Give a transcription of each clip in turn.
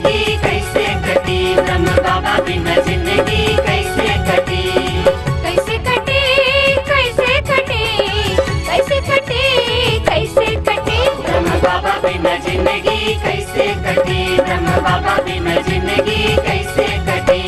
जिंदगी कैसे कटी, ब्रह्म बाबा बिना जिंदगी कैसे कटी। कैसे कटे कैसे कटे कैसे कटे कैसे कटे, ब्रह्म बाबा बिना जिंदगी कैसे कटी, ब्रह्म बाबा बिना जिंदगी कैसे कटी।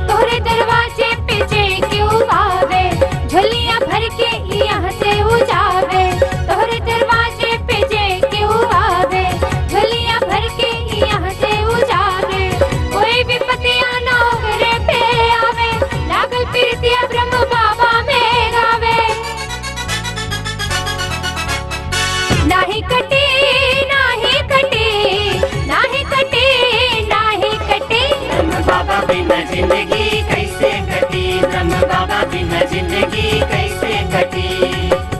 तोहरे दरवाजे पे जे क्यों आवे, झोलियां भर के यहाँ से उजावे। तोहरे दरवाजे पे जे क्यों आवे, झोलियां भर के यहाँ से उजावे। कोई विपत्तियां ना घरे पे आवे, लागल प्रीतिया ब्रह्म बाबा में गावे। नाही कटे नाही कटे नाही कटे नाही कटे, ब्रह्म बाबा बिना जिंदगी कैसे कटी, ब्रह्म बाबा बिना जिंदगी कैसे कटी।